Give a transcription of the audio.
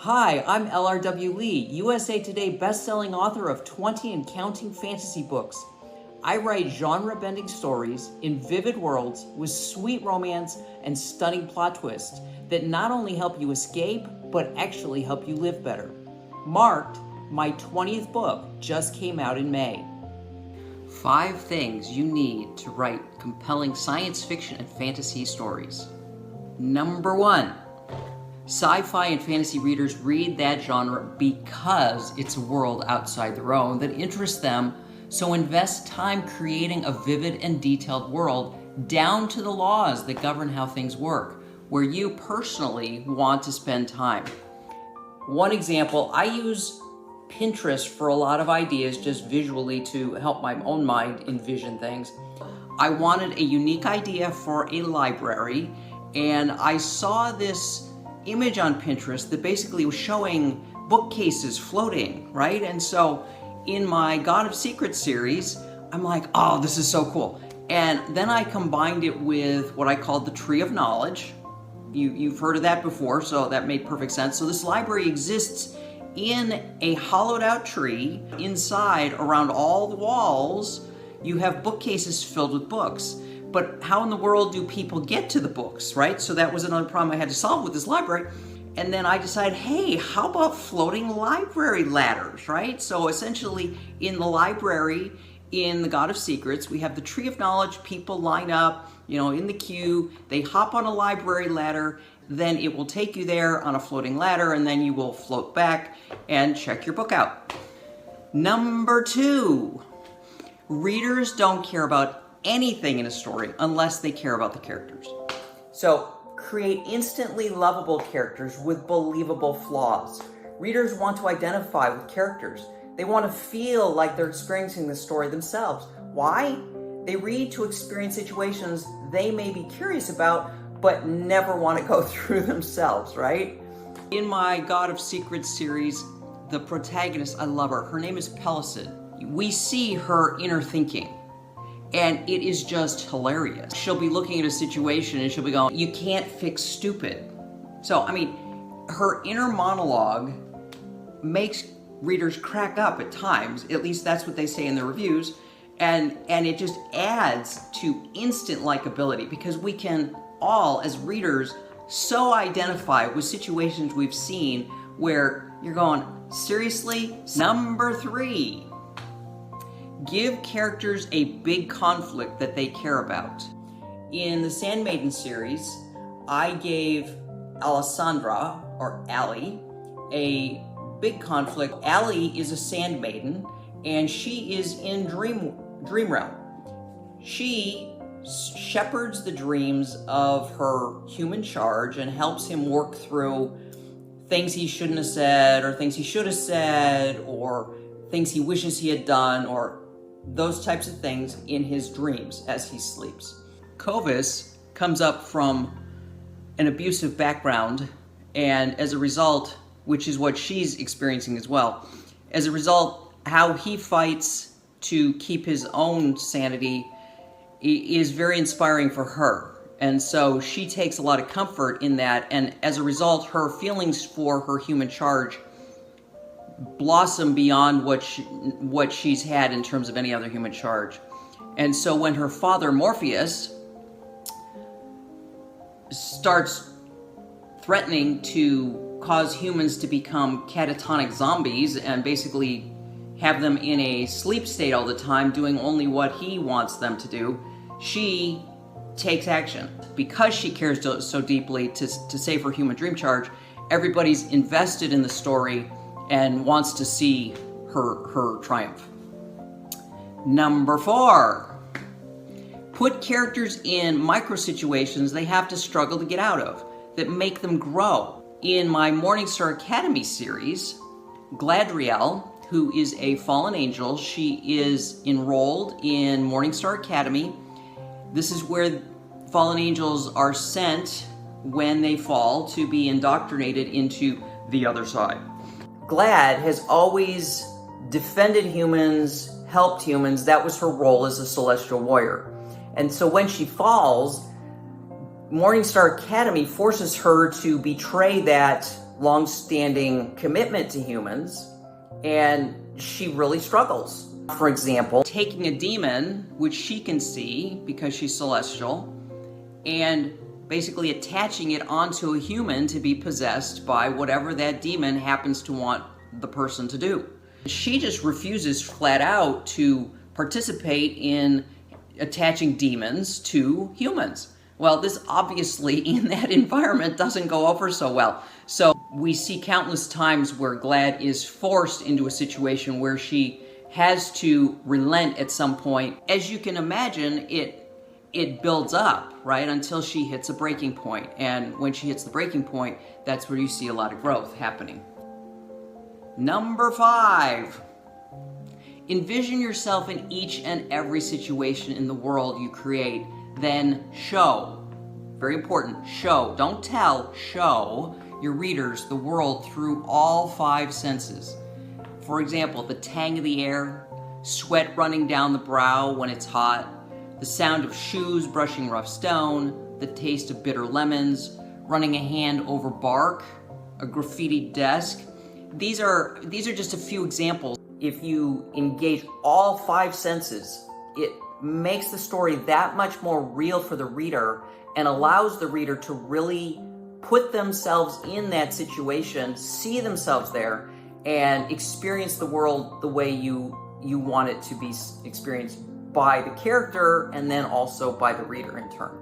Hi, I'm LRW Lee, USA Today best-selling author of 20 and counting fantasy books. I write genre-bending stories in vivid worlds with sweet romance and stunning plot twists that not only help you escape, but actually help you live better. Marked, my 20th book just came out in May. 5 things you need to write compelling science fiction and fantasy stories. Number 1. Sci-fi and fantasy readers read that genre because it's a world outside their own that interests them, so invest time creating a vivid and detailed world down to the laws that govern how things work, where you personally want to spend time. One example, I use Pinterest for a lot of ideas just visually to help my own mind envision things. I wanted a unique idea for a library, and I saw this image on Pinterest that basically was showing bookcases floating, right? And so in my God of Secrets series, I'm like, oh, this is so cool. And then I combined it with what I called the Tree of Knowledge. You've heard of that before, so that made perfect sense. So this library exists in a hollowed out tree. Inside, around all the walls, you have bookcases filled with books. But how in the world do people get to the books, right? So that was another problem I had to solve with this library. And then I decided, hey, how about floating library ladders, right? So essentially in the library, in the God of Secrets, we have the Tree of Knowledge. People line up, in the queue. They hop on a library ladder. Then it will take you there on a floating ladder, and then you will float back and check your book out. Number 2, readers don't care about anything in a story unless they care about the characters. So create instantly lovable characters with believable flaws. Readers want to identify with characters. They want to feel like they're experiencing the story themselves. Why? They read to experience situations they may be curious about but never want to go through themselves, right? In my God of Secrets series, the protagonist, I love her. Her name is Pellicid. We see her inner thinking. And it is just hilarious. She'll be looking at a situation and she'll be going, you can't fix stupid. So, her inner monologue makes readers crack up at times. At least that's what they say in the reviews. And it just adds to instant likability because we can all, as readers, so identify with situations we've seen where you're going, seriously? Number 3. Give characters a big conflict that they care about. In the Sandmaiden series, I gave Alessandra, or Allie, a big conflict. Allie is a Sandmaiden, and she is in Dream Realm. She shepherds the dreams of her human charge and helps him work through things he shouldn't have said, or things he should have said, or things he wishes he had done, or those types of things in his dreams as he sleeps. Kovis comes up from an abusive background, and as a result, which is what she's experiencing as well, as a result, how he fights to keep his own sanity is very inspiring for her. And so she takes a lot of comfort in that, and as a result, her feelings for her human charge blossom beyond what she's had in terms of any other human charge. And so when her father Morpheus starts threatening to cause humans to become catatonic zombies and basically have them in a sleep state all the time, doing only what he wants them to do, she takes action. Because she cares so deeply to save her human dream charge, everybody's invested in the story and wants to see her triumph. Number 4, put characters in micro situations they have to struggle to get out of, that make them grow. In my Morningstar Academy series, Gladriel, who is a fallen angel, she is enrolled in Morningstar Academy. This is where fallen angels are sent when they fall to be indoctrinated into the other side. Glad has always defended humans, helped humans. That was her role as a celestial warrior. And so when she falls, Morningstar Academy forces her to betray that long-standing commitment to humans, and she really struggles. For example, taking a demon, which she can see because she's celestial, and basically attaching it onto a human to be possessed by whatever that demon happens to want the person to do. She just refuses flat out to participate in attaching demons to humans. Well, this obviously in that environment doesn't go over so well. So we see countless times where Glad is forced into a situation where she has to relent at some point. As you can imagine, it builds up, right, until she hits a breaking point. And when she hits the breaking point, that's where you see a lot of growth happening. Number 5. Envision yourself in each and every situation in the world you create, then show. Very important, show. Don't tell, show your readers the world through all 5 senses. For example, the tang of the air, sweat running down the brow when it's hot, the sound of shoes brushing rough stone, the taste of bitter lemons, running a hand over bark, a graffitied desk. These are just a few examples. If you engage all 5 senses, it makes the story that much more real for the reader and allows the reader to really put themselves in that situation, see themselves there, and experience the world the way you want it to be experienced by the character and then also by the reader in turn.